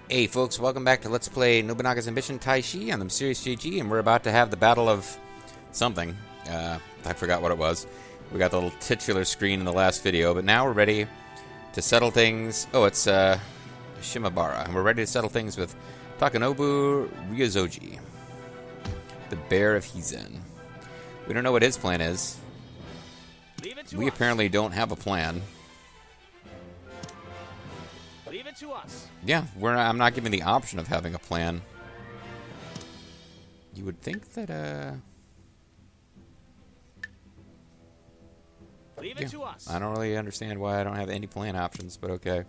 Hey folks, welcome back to Let's Play Nobunaga's Ambition Taishi on the Mysterious JG, and we're about to have the battle of something. I forgot what it was. We got the little titular screen in the last video, but now we're ready to settle things. Oh, it's Shimabara, and we're ready to settle things with Takanobu Ryozoji, the Bear of Hizen. We don't know what his plan is. We apparently don't have a plan. Leave it to us. Yeah, I'm not given the option of having a plan. You would think that, Leave it to us. I don't really understand why I don't have any plan options, but okay.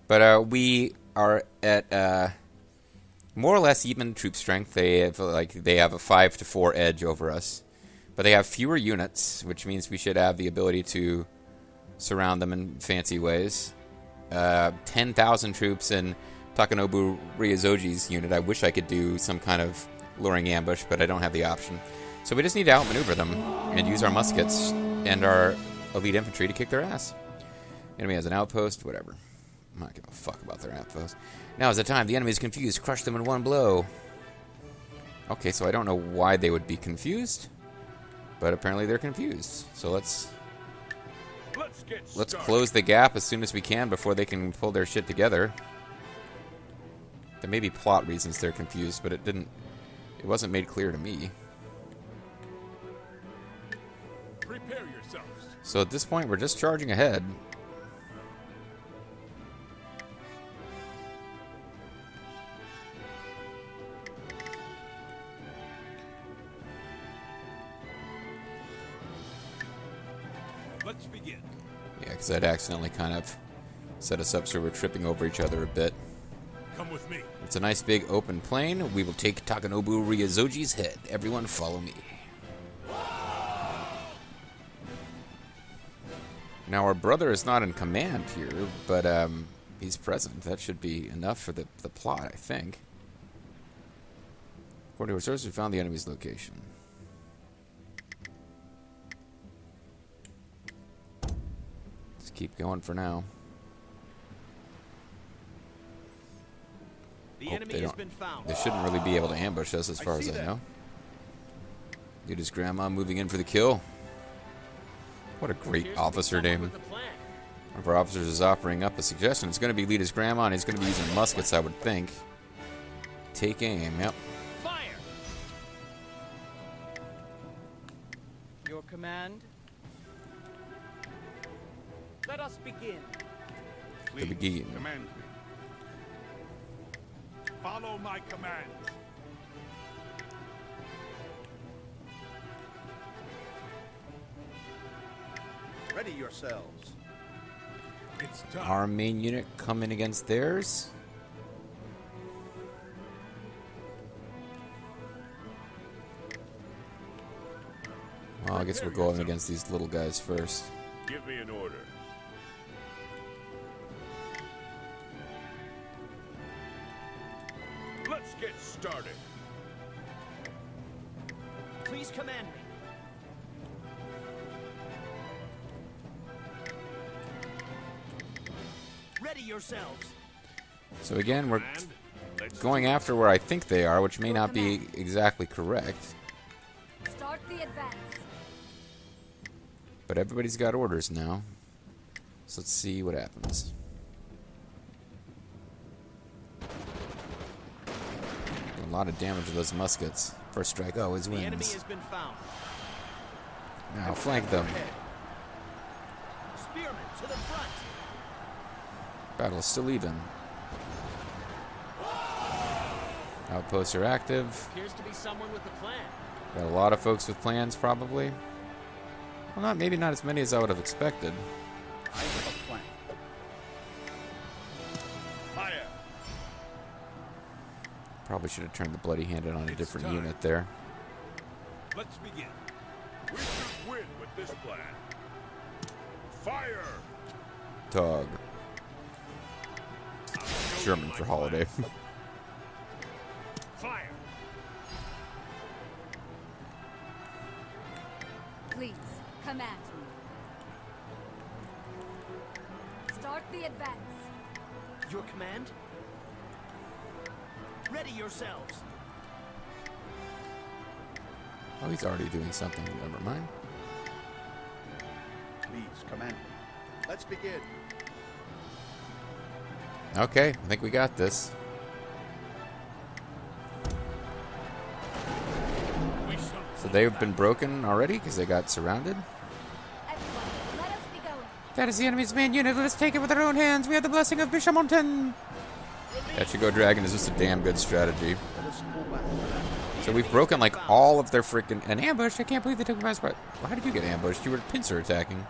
But we are at more or less even troop strength. They have a 5-4 edge over us, but they have fewer units, which means we should have the ability to surround them in fancy ways. 10,000 troops in Takanobu Ryozoji's unit. I wish I could do some kind of luring ambush, but I don't have the option. So we just need to outmaneuver them and use our muskets and our elite infantry to kick their ass. Enemy has an outpost, whatever. I'm not giving a fuck about their outpost. Now is the time. The enemy is confused. Crush them in one blow. Okay, so I don't know why they would be confused, but apparently they're confused. So let's close the gap as soon as we can before they can pull their shit together. There may be plot reasons they're confused, but it wasn't made clear to me. Prepare yourselves. So at this point, we're just charging ahead. Let's begin. Yeah, because I'd accidentally kind of set us up so we're tripping over each other a bit. Come with me. It's a nice big open plain. We will take Takanobu Ryozoji's head. Everyone follow me. Now, our brother is not in command here, but he's present. That should be enough for the plot, I think. According to our sources, we found the enemy's location. Let's keep going for now. The enemy has been found. They shouldn't really be able to ambush us as far as I know. Dude, his grandma moving in for the kill. What a great officer name. One of our officers is offering up a suggestion. It's going to be lead his grandma, and he's going to be using muskets, I would think. Take aim, yep. Fire! Your command? Let us begin. To begin. Command me. Follow my command. Ready yourselves. It's time. Our main unit coming against theirs. Well, I guess we're going against these little guys first. Give me an order. Let's get started. Please command me. Ready yourselves. So again, we're And let's going after where I think they are, which may not be exactly correct. Start the advance. But everybody's got orders now. So let's see what happens. Doing a lot of damage to those muskets. First strike always The enemy wins. has been found. Now flank them. Spearmen to the front. Battle is still even. Outposts are active. Appears to be someone with a plan. Got a lot of folks with plans, probably. Well, maybe not as many as I would have expected. I have a plan. fire. Probably should have turned the bloody handed on a It's different time. unit there. Let's begin. We should win with this plan. Fire! Tog. I'll show German you for my holiday. plan. Fire! Please, command me. Start the advance. Your command? Ready yourselves. Oh, he's already doing something. Never mind. Please, Commander. Let's begin. Okay, I think we got this. So they've been broken already because they got surrounded. Everyone, let us be going. That is the enemy's main unit. Let us take it with our own hands. We have the blessing of Bishamonten. That should go dragon is just a damn good strategy. Let us pull back. So we've broken like all of their freaking an ambush. I can't believe they took the best part. Well, how did you get ambushed? You were pincer attacking.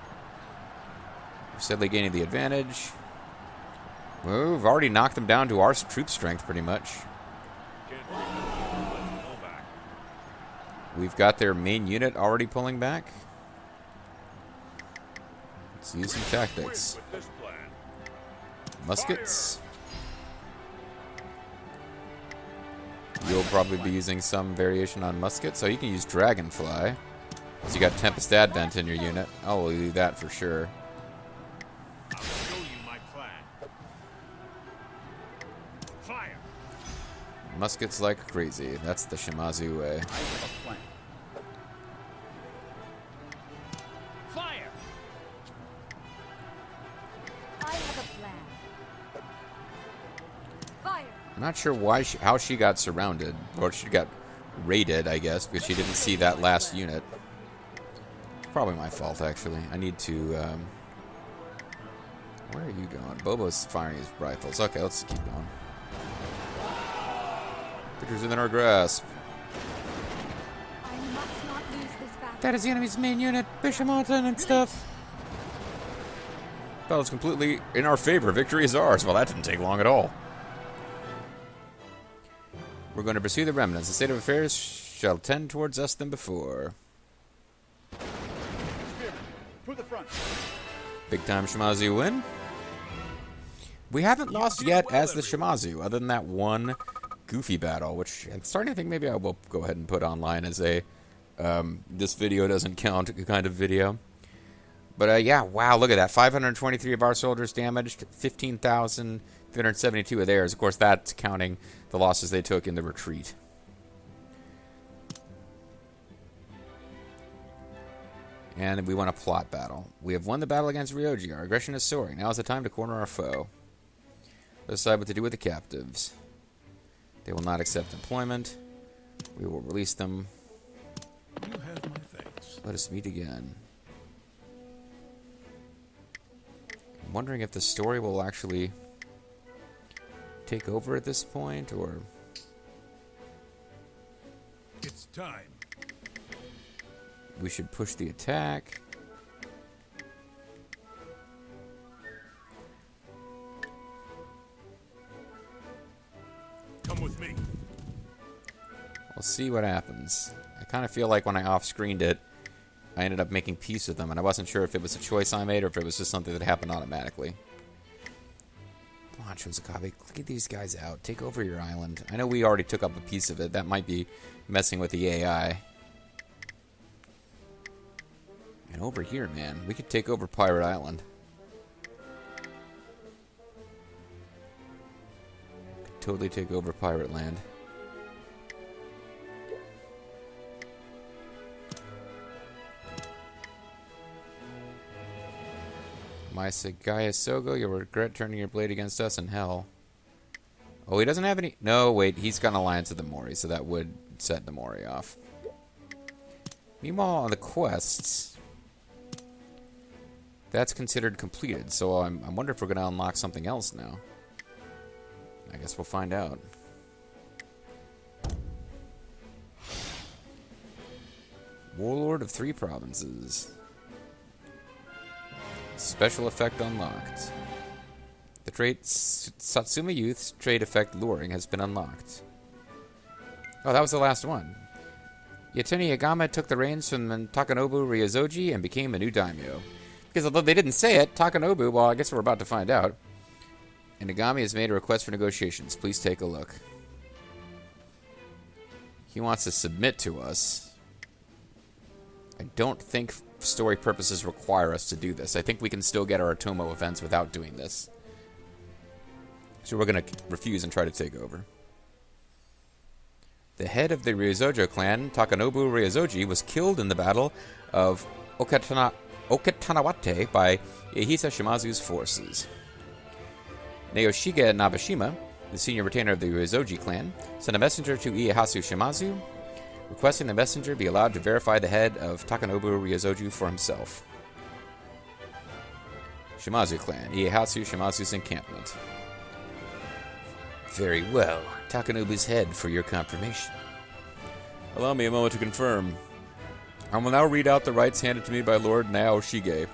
We're steadily gaining the advantage. Well, we've already knocked them down to our troop strength pretty much. We've got their main unit already pulling back. Let's use some tactics. Muskets. You'll probably be using some variation on muskets, so you can use Dragonfly. Because you got Tempest Advent in your unit. Oh, we'll do that for sure. I'll show you my plan. Fire! Muskets like crazy. That's the Shimazu way. I have a plan. Fire! I have a plan. Fire! I'm not sure why how she got surrounded. Or she got raided, I guess, because she didn't see that last unit. Probably my fault, actually. I need to... where are you going? Bobo's firing his rifles. Okay, let's keep going. Victor's within our grasp. I must not lose this battle. That is the enemy's main unit, Bishamonten and stuff. Battle's completely in our favor. Victory is ours. Well, that didn't take long at all. We're going to pursue the remnants. The state of affairs shall tend towards us than before. Spearmen, to the front. Big time Shimazu win. We haven't lost yet as the Shimazu, other than that one goofy battle, which I'm starting to think maybe I will go ahead and put online as a this video doesn't count kind of video. But yeah, wow, look at that. 523 of our soldiers damaged, 15,372 of theirs. Of course, that's counting the losses they took in the retreat. And we won a plot battle. We have won the battle against Ryoji. Our aggression is soaring. Now is the time to corner our foe. Let's decide what to do with the captives. They will not accept employment. We will release them. You have my thanks. Let us meet again. I'm wondering if the story will actually take over at this point, or... It's time. We should push the attack. Come with me. We'll see what happens. I kind of feel like when I off-screened it, I ended up making peace with them, and I wasn't sure if it was a choice I made or if it was just something that happened automatically. Come on, Shozakabe, get these guys out. Take over your island. I know we already took up a piece of it. That might be messing with the AI. And over here, man, we could take over Pirate Island. Could totally take over Pirate Land. My Sagaya Sogo, you'll regret turning your blade against us in hell. Oh, he doesn't have any... No, wait, he's got an alliance with the Mori, so that would set the Mori off. Meanwhile, on the quests... That's considered completed, so I wonder if we're going to unlock something else now. I guess we'll find out. Warlord of 3 provinces. Special effect unlocked. The trait Satsuma Youth's trait effect Luring has been unlocked. Oh, that was the last one. Yateni Yagama took the reins from Takanobu Ryozoji and became a new daimyo. Because although they didn't say it, Takanobu, well, I guess we're about to find out. And Nagami has made a request for negotiations. Please take a look. He wants to submit to us. I don't think story purposes require us to do this. I think we can still get our Otomo events without doing this. So we're going to refuse and try to take over. The head of the Ryozojo clan, Takanobu Ryozoji, was killed in the Battle of Okitanawake by Ieihisa Shimazu's forces. Naoshige Nabeshima, the senior retainer of the Ryozoji clan, sent a messenger to Ieyasu Shimazu, requesting the messenger be allowed to verify the head of Takanobu Ryozoji for himself. Shimazu clan, Ieyasu Shimazu's encampment. Very well. Takanobu's head for your confirmation. Allow me a moment to confirm. I will now read out the rites handed to me by Lord Naoshige.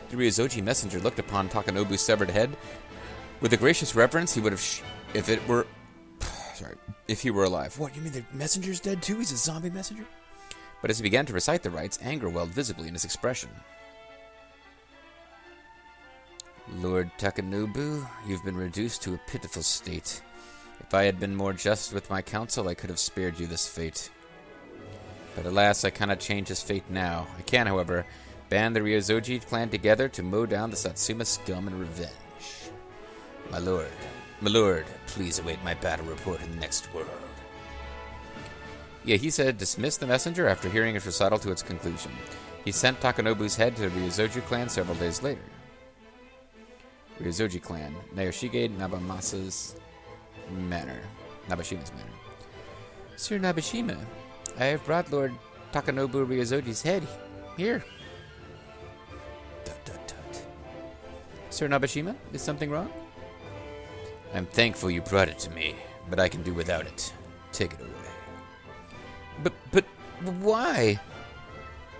The Ryozoji messenger looked upon Takanobu's severed head with a gracious reverence he would have if he were alive. What, you mean the messenger's dead too? He's a zombie messenger? But as he began to recite the rites, anger welled visibly in his expression. Lord Takanobu, you've been reduced to a pitiful state. If I had been more just with my counsel, I could have spared you this fate. But alas, I cannot change his fate now. I can, however, band the Ryozoji clan together to mow down the Satsuma scum in revenge. My lord, please await my battle report in the next world. Ieihisa dismissed the messenger after hearing his recital to its conclusion. He sent Takanobu's head to the Ryozoji clan several days later. Ryozoji clan, Naoshige Nabeshima's manor. Sir Nabeshima, I have brought Lord Takanobu Ryozoji's head here. Tut, tut, tut. Sir Nabeshima, is something wrong? I'm thankful you brought it to me, but I can do without it. Take it away. But why?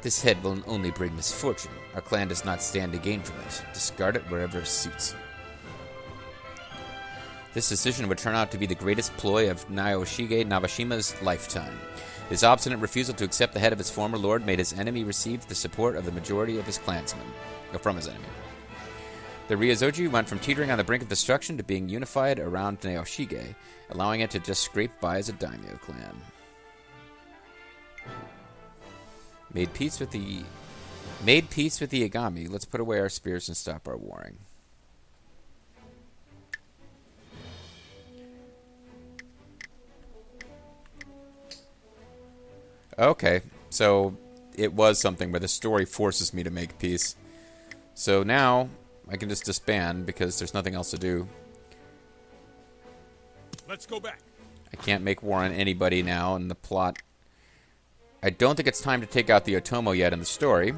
This head will only bring misfortune. Our clan does not stand to gain from it. Discard it wherever it suits you. This decision would turn out to be the greatest ploy of Naoshige Nabeshima's lifetime. His obstinate refusal to accept the head of his former lord made his enemy receive the support of the majority of his clansmen, from his enemy. The Ryozoji went from teetering on the brink of destruction to being unified around Naoshige, allowing it to just scrape by as a daimyo clan. Made peace with the Yagami. Let's put away our spears and stop our warring. Okay, so it was something where the story forces me to make peace. So now I can just disband because there's nothing else to do. Let's go back. I can't make war on anybody now in the plot. I don't think it's time to take out the Otomo yet in the story.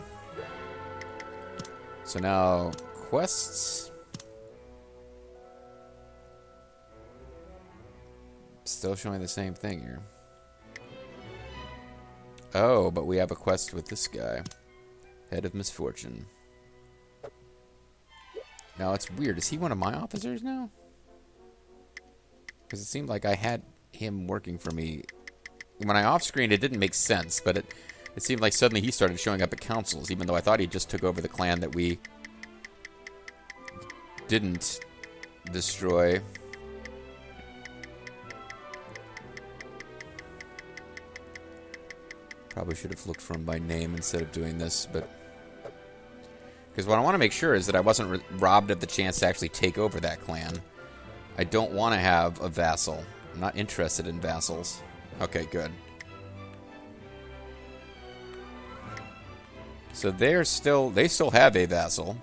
So now, quests. Still showing the same thing here. Oh, but we have a quest with this guy. Head of Misfortune. Now, it's weird. Is he one of my officers now? Because it seemed like I had him working for me. When I off-screened, it didn't make sense, but it seemed like suddenly he started showing up at councils, even though I thought he just took over the clan that we didn't destroy. Probably should have looked for him by name instead of doing this, but... Because what I want to make sure is that I wasn't robbed of the chance to actually take over that clan. I don't want to have a vassal. I'm not interested in vassals. Okay, good. So they still have a vassal.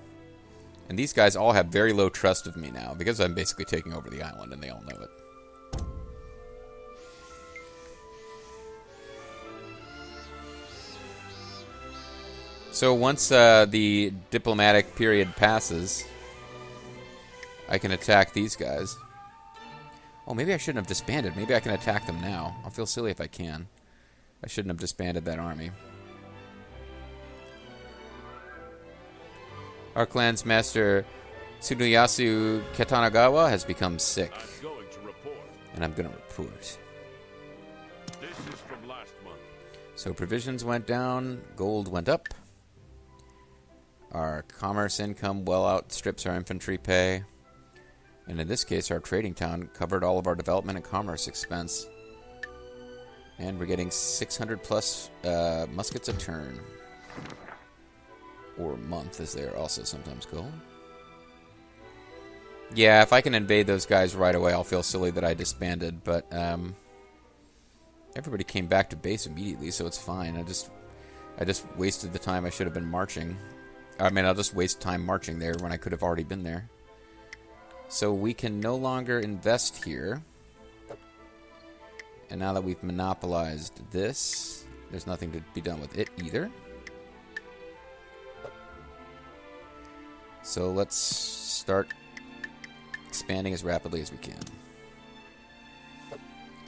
And these guys all have very low trust of me now, because I'm basically taking over the island, and they all know it. So once the diplomatic period passes, I can attack these guys. Oh, maybe I shouldn't have disbanded. Maybe I can attack them now. I'll feel silly if I can. I shouldn't have disbanded that army. Our clan's master, Tsunoyasu Katanagawa, has become sick. I'm going to report. And I'm going to report. This is from last month. So provisions went down, gold went up. Our commerce income well outstrips our infantry pay. And in this case, our trading town covered all of our development and commerce expense. And we're getting 600 plus muskets a turn. Or month, as they are also sometimes called. Yeah, if I can invade those guys right away, I'll feel silly that I disbanded. But Everybody came back to base immediately, so it's fine. I just wasted the time I should have been marching. I mean, I'll just waste time marching there when I could have already been there. So we can no longer invest here. And now that we've monopolized this, there's nothing to be done with it either. So let's start expanding as rapidly as we can.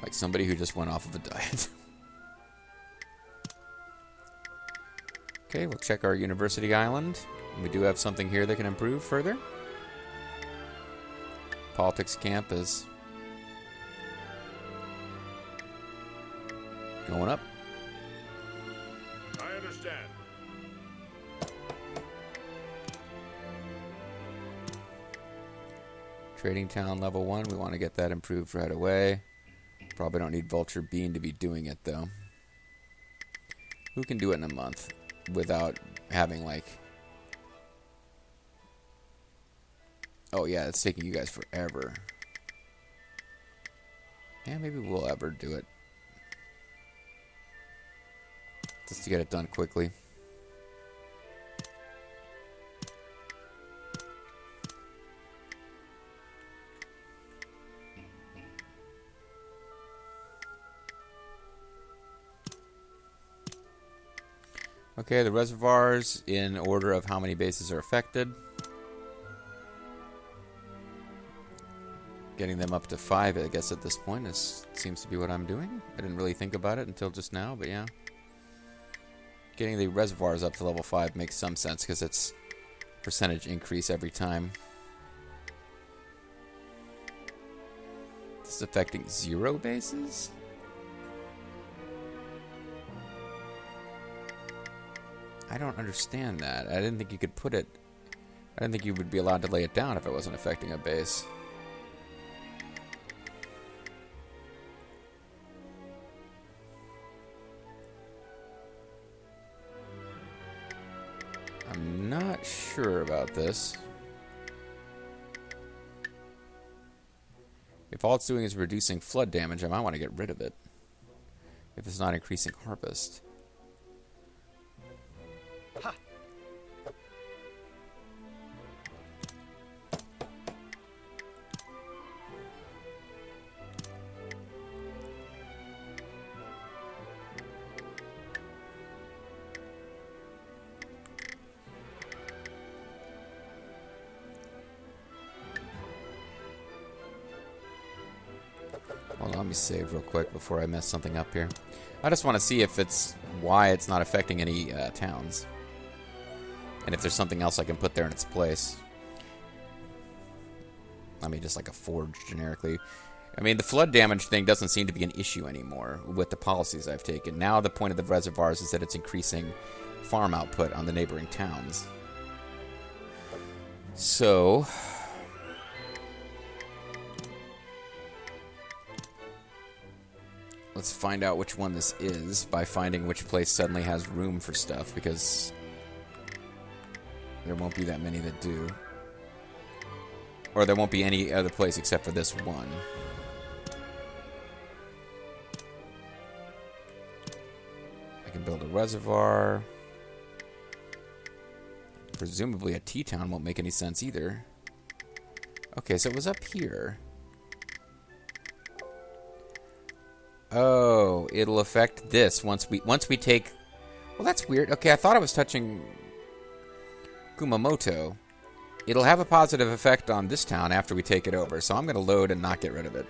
Like somebody who just went off of a diet. Okay, we'll check our University Island. We do have something here that can improve further. Politics camp is going up. I understand. Trading town level 1, we want to get that improved right away. Probably don't need Vulture Bean to be doing it though. Who can do it in a month without having like... Oh yeah, it's taking you guys forever. Yeah, maybe we'll ever do it. Just to get it done quickly. Okay, the reservoirs in order of how many bases are affected. Getting them up to 5, I guess, at this point seems to be what I'm doing. I didn't really think about it until just now, but yeah. Getting the reservoirs up to level 5 makes some sense because it's percentage increase every time. This is affecting 0 bases? I don't understand that. I didn't think you could put it... I didn't think you would be allowed to lay it down if it wasn't affecting a base. I'm not sure about this. If all it's doing is reducing flood damage, I might want to get rid of it. If it's not increasing harvest. Hold on, let me save real quick before I mess something up here. I just want to see if it's why it's not affecting any towns. And if there's something else I can put there in its place. I mean, just like a forge generically. I mean, the flood damage thing doesn't seem to be an issue anymore with the policies I've taken. Now the point of the reservoirs is that it's increasing farm output on the neighboring towns. So... let's find out which one this is by finding which place suddenly has room for stuff, because there won't be that many that do. Or there won't be any other place except for this one. I can build a reservoir. Presumably a T-town won't make any sense either. Okay, so it was up here. Oh, it'll affect this once we take... Well, that's weird. Okay, I thought I was touching Kumamoto. It'll have a positive effect on this town after we take it over, so I'm going to load and not get rid of it.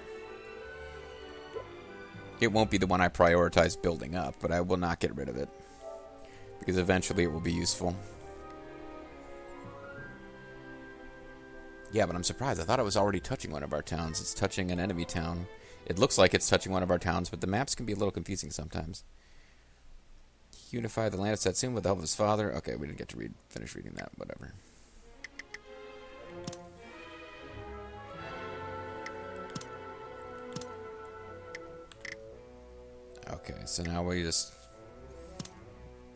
It won't be the one I prioritize building up, but I will not get rid of it. Because eventually it will be useful. Yeah, but I'm surprised. I thought it was already touching one of our towns. It's touching an enemy town. It looks like it's touching one of our towns, but the maps can be a little confusing sometimes. Unify the land of Satsuma with the help of his father. Okay, we didn't get to finish reading that. Whatever. Okay, so now we just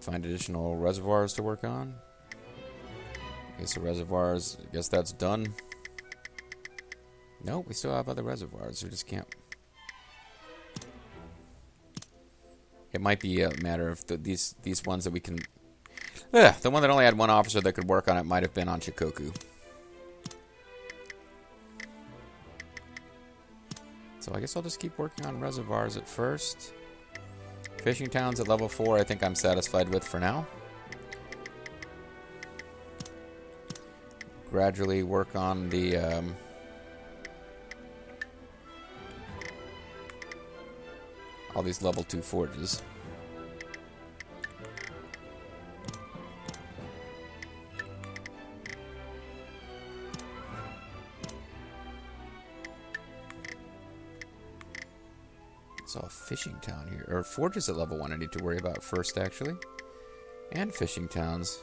find additional reservoirs to work on. Okay, so reservoirs, I guess that's done. Nope, we still have other reservoirs. We just can't... It might be a matter of these ones that we can... the one that only had one officer that could work on it might have been on Shikoku. So I guess I'll just keep working on reservoirs at first. Fishing towns at level 4 I think I'm satisfied with for now. Gradually work on the... all these level 2 forges. It's all fishing town here. Or forges at level 1 I need to worry about first, actually. And fishing towns.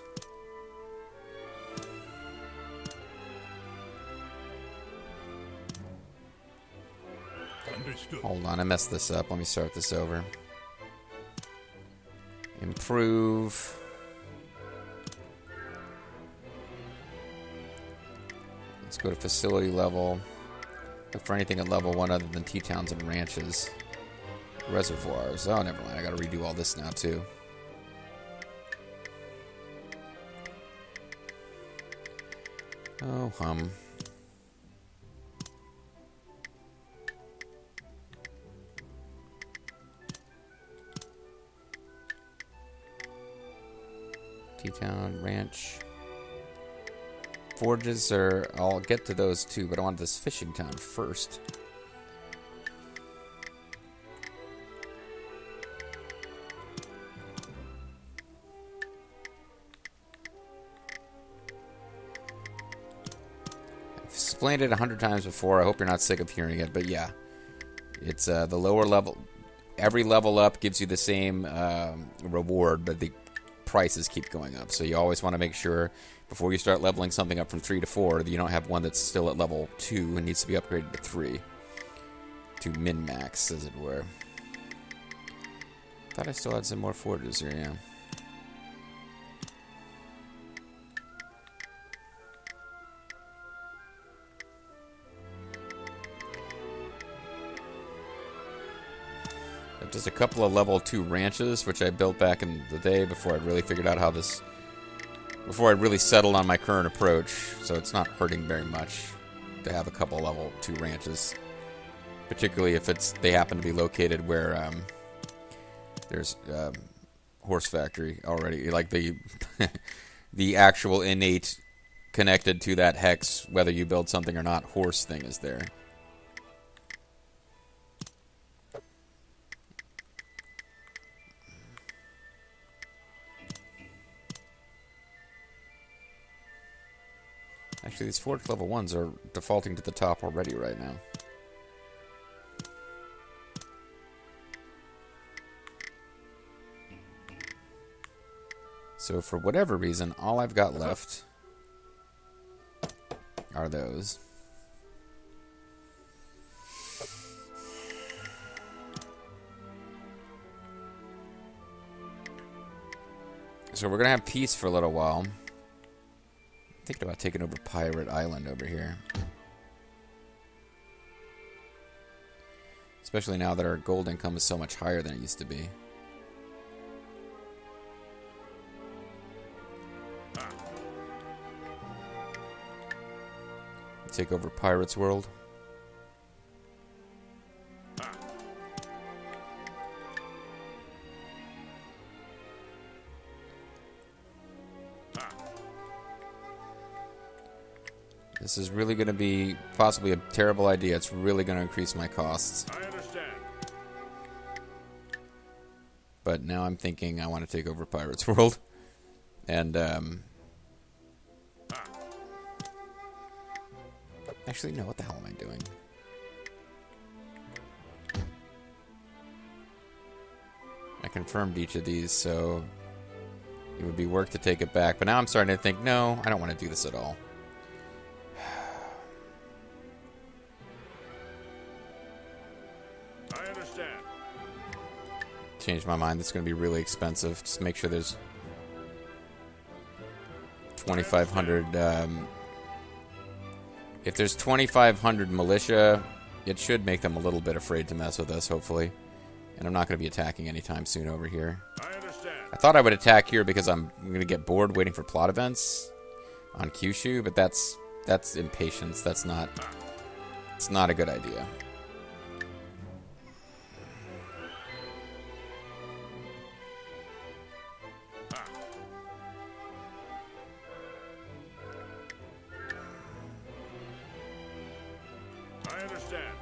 Understood. Hold on, I messed this up. Let me start this over. Improve. Let's go to facility level. Look for anything at level 1 other than T-towns and ranches. Reservoirs. Oh, never mind. I gotta redo all this now, too. Oh, hum. T-town, ranch. Forges are... I'll get to those too, but I want this fishing town first. I've explained it 100 times before. I hope you're not sick of hearing it, but yeah. It's the lower level... Every level up gives you the same reward, but the prices keep going up. So you always want to make sure before you start leveling something up from 3 to 4 that you don't have one that's still at level 2 and needs to be upgraded to 3. To min-max, as it were. Thought I still had some more forges here, yeah. Just a couple of level 2 ranches, which I built back in the day before I really figured out how this... Before I really settled on my current approach. So it's not hurting very much to have a couple level 2 ranches. Particularly if they happen to be located where there's horse factory already. Like the actual innate connected to that hex, whether you build something or not, horse thing is there. Actually, these forge level 1s are defaulting to the top already right now. So for whatever reason, all I've got left are those. So we're going to have peace for a little while. Thinking about taking over Pirate Island over here. Especially now that our gold income is so much higher than it used to be. Take over Pirate's World. This is really going to be possibly a terrible idea. It's really going to increase my costs. I understand. But now I'm thinking I want to take over Pirate's World. And, actually, no, what the hell am I doing? I confirmed each of these, so it would be work to take it back. But now I'm starting to think, no, I don't want to do this at all. Change my mind. That's going to be really expensive. Just make sure there's 2,500. If there's 2,500 militia, it should make them a little bit afraid to mess with us, hopefully. And I'm not going to be attacking anytime soon over here. I understand. I thought I would attack here because I'm going to get bored waiting for plot events on Kyushu, but that's impatience. It's not a good idea. I understand.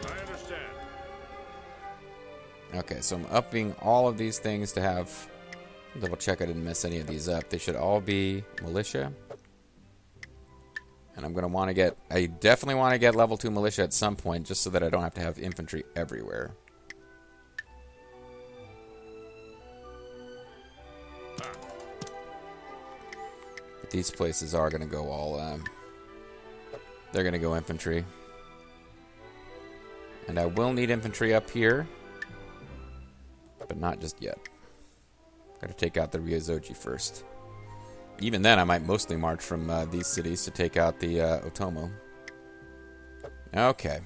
I understand. Okay, so I'm upping all of these things to have... Double check I didn't mess any of these up. They should all be militia. And I'm going to want to get... I definitely want to get level 2 militia at some point, just so that I don't have to have infantry everywhere. But these places are going to go all... they're going to go infantry. And I will need infantry up here. But not just yet. Got to take out the Ryozoji first. Even then, I might mostly march from these cities to take out the Otomo. Okay.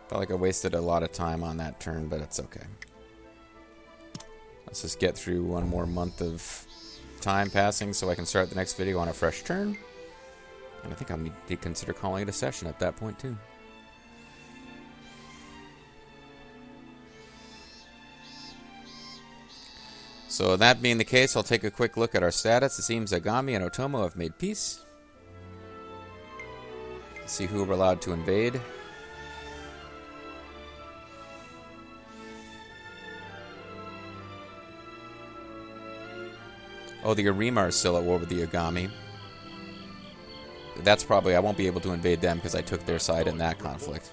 Felt like I wasted a lot of time on that turn, but it's okay. Let's just get through one more month of time passing so I can start the next video on a fresh turn. And I think I'll need to consider calling it a session at that point, too. So that being the case, I'll take a quick look at our status. It seems Agami and Otomo have made peace. Let's see who we're allowed to invade. Oh, the Arima are still at war with the Agami. That's probably... I won't be able to invade them because I took their side in that conflict.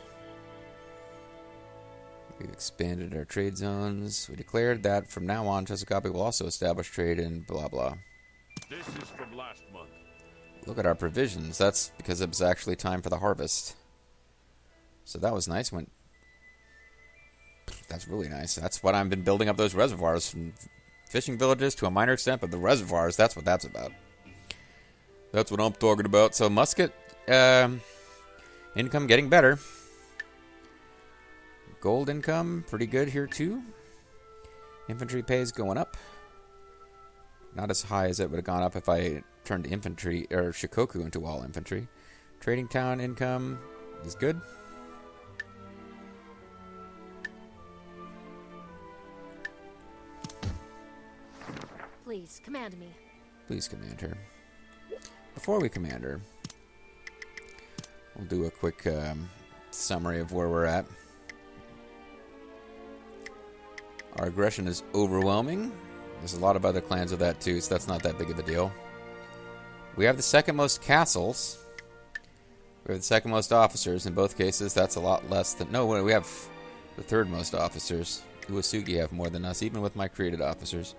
We've expanded our trade zones. We declared that from now on, Chesukabe will also establish trade in blah blah. This is from last month. Look at our provisions. That's because it was actually time for the harvest. So that was nice. That's really nice. That's what I've been building up those reservoirs, from fishing villages to a minor extent, but the reservoirs, that's what that's about. That's what I'm talking about. So musket income getting better. Gold income, pretty good here too. Infantry pay is going up. Not as high as it would have gone up if I turned infantry or Shikoku into all infantry. Trading town income is good. Please, command me. Please command her. Before we command her, we'll do a quick summary of where we're at. Our aggression is overwhelming. There's a lot of other clans with that too, so that's not that big of a deal. We have the second most castles. We have the second most officers. In both cases, that's a lot less than... No, we have the third most officers. Uesugi have more than us, even with my created officers.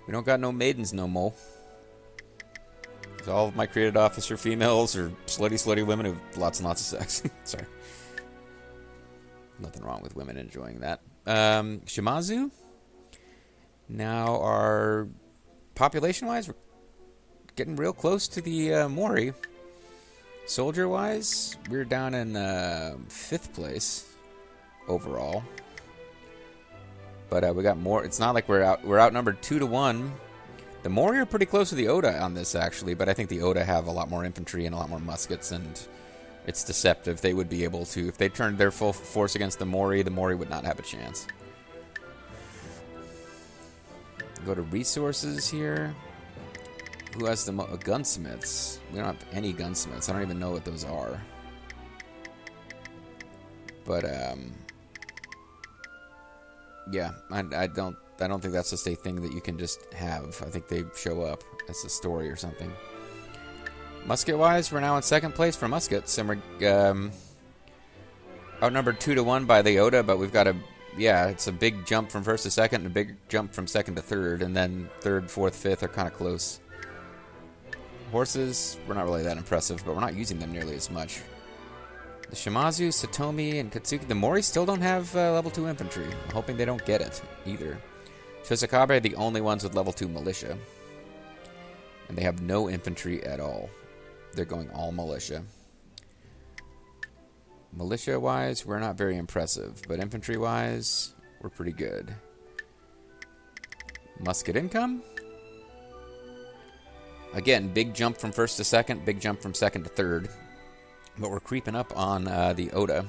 We don't got no maidens no more. All of my created officer females are slutty women who have lots and lots of sex. Sorry. Nothing wrong with women enjoying that. Shimazu. Now, our population-wise, we're getting real close to the Mori. Soldier-wise, we're down in 5th place overall. But we got more. It's not like we're outnumbered 2-1. The Mori are pretty close to the Oda on this, actually, but I think the Oda have a lot more infantry and a lot more muskets, and it's deceptive. They would be able to, if they turned their full force against the Mori would not have a chance. Go to resources here. Who has the gunsmiths? We don't have any gunsmiths. I don't even know what those are. But yeah, I don't think that's just a thing that you can just have. I think they show up as a story or something. Musket-wise, we're now in 2nd place for muskets, and we're outnumbered 2-1 by the Oda, but we've got it's a big jump from 1st to 2nd, and a big jump from 2nd to 3rd, and then 3rd, 4th, 5th are kind of close. Horses, we're not really that impressive, but we're not using them nearly as much. The Shimazu, Satomi, and Katsuki, the Mori still don't have level 2 infantry. I'm hoping they don't get it either. Shizukabe are the only ones with level 2 militia. And they have no infantry at all. They're going all militia. Militia-wise, we're not very impressive, but infantry-wise, we're pretty good. Musket income. Again, big jump from first to second, big jump from second to third. But we're creeping up on the Oda.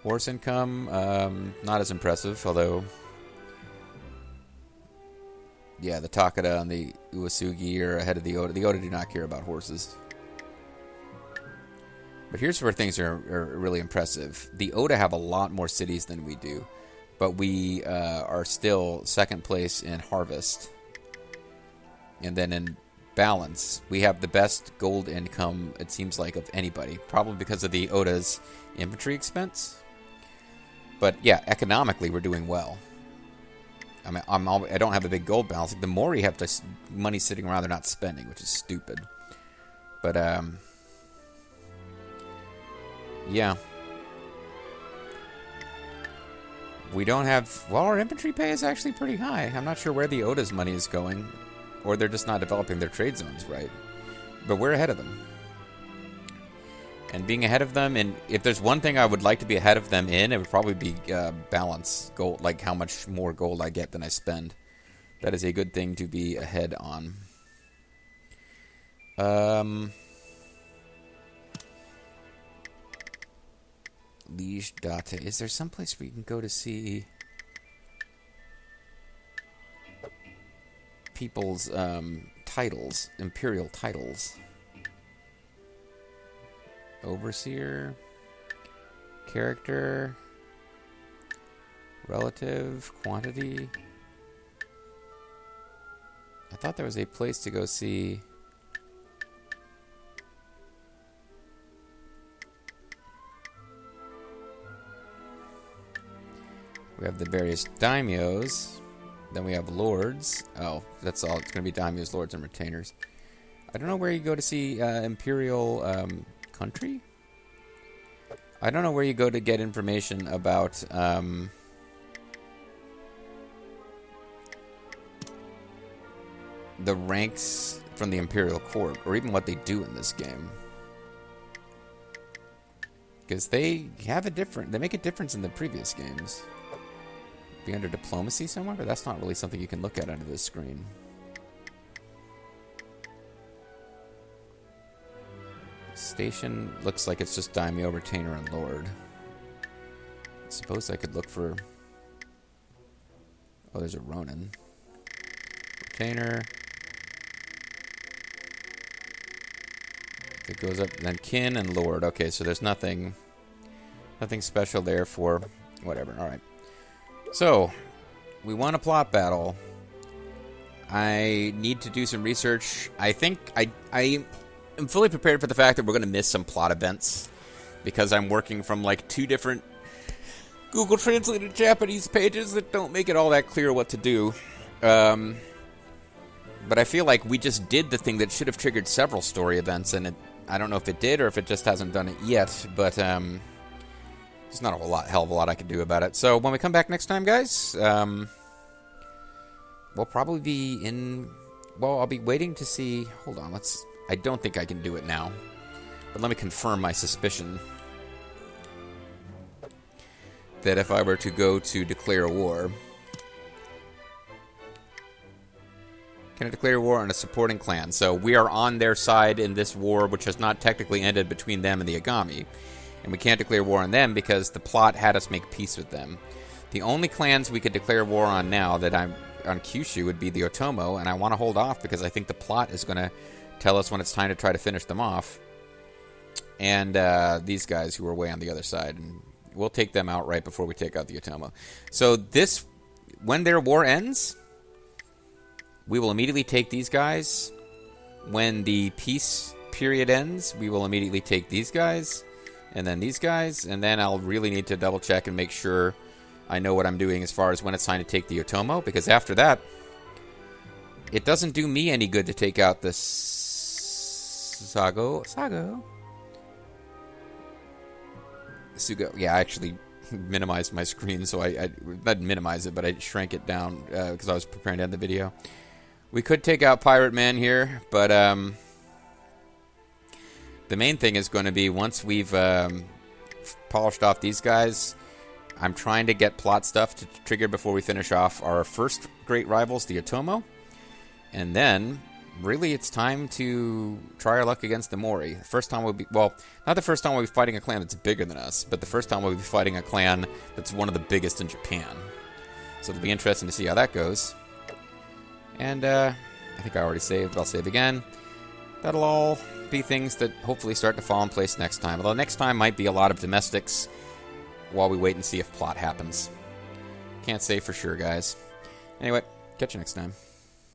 Horse income, not as impressive, although... Yeah, the Takeda and the Uesugi are ahead of the Oda. The Oda do not care about horses. But here's where things are really impressive. The Oda have a lot more cities than we do. But we are still second place in harvest. And then in balance, we have the best gold income, it seems like, of anybody. Probably because of the Oda's infantry expense. But yeah, economically, we're doing well. I mean, I don't have a big gold balance. Like, the more you have money sitting around, they're not spending, which is stupid. But, yeah. We don't have... Well, our infantry pay is actually pretty high. I'm not sure where the Oda's money is going. Or they're just not developing their trade zones right. But we're ahead of them. And being ahead of them, and if there's one thing I would like to be ahead of them in, it would probably be balance gold, like how much more gold I get than I spend. That is a good thing to be ahead on. Liege Date. Is there some place where you can go to see people's titles, imperial titles? Overseer, character, relative, quantity. I thought there was a place to go see. We have the various daimyos. Then we have lords. Oh, that's all. It's going to be daimyos, lords, and retainers. I don't know where you go to see imperial country. I don't know where you go to get information about the ranks from the imperial court, or even what they do in this game. Because they have they make a difference in the previous games. Be under diplomacy somewhere, but that's not really something you can look at under this screen. Station looks like it's just daimyo, retainer, and lord. I suppose I could look for... Oh, there's a Ronin. Retainer. It goes up, then kin and lord. Okay, so there's nothing special there for whatever. All right. So, we won a plot battle. I need to do some research. I think I'm fully prepared for the fact that we're going to miss some plot events because I'm working from like 2 different Google translated Japanese pages that don't make it all that clear what to do. But I feel like we just did the thing that should have triggered several story events, and I don't know if it did or if it just hasn't done it yet, but there's not a hell of a lot I can do about it. So when we come back next time, guys, we'll probably be in... Well, I'll be waiting to see... Hold on, I don't think I can do it now. But let me confirm my suspicion that if I were to go to declare war... Can I declare war on a supporting clan? So we are on their side in this war, which has not technically ended between them and the Agami. And we can't declare war on them because the plot had us make peace with them. The only clans we could declare war on now that I'm on Kyushu would be the Otomo, and I want to hold off because I think the plot is going to tell us when it's time to try to finish them off. And these guys who are way on the other side. And we'll take them out right before we take out the Otomo. So when their war ends, we will immediately take these guys. When the peace period ends, we will immediately take these guys. And then these guys, and then I'll really need to double check and make sure I know what I'm doing as far as when it's time to take the Otomo, because after that, it doesn't do me any good to take out the Sugo. Yeah, I actually minimized my screen, so I not minimize it, but I shrank it down because I was preparing to end the video. We could take out Pirate Man here, but The main thing is going to be once we've polished off these guys, I'm trying to get plot stuff to trigger before we finish off our first great rivals, the Otomo. And then, really, it's time to try our luck against the Mori. The first time we'll be, well, not the first time we'll be fighting a clan that's bigger than us, but the first time we'll be fighting a clan that's one of the biggest in Japan. So it'll be interesting to see how that goes. And I think I already saved, but I'll save again. That'll all be things that hopefully start to fall in place next time. Although next time might be a lot of domestics while we wait and see if plot happens. Can't say for sure, guys. Anyway, catch you next time.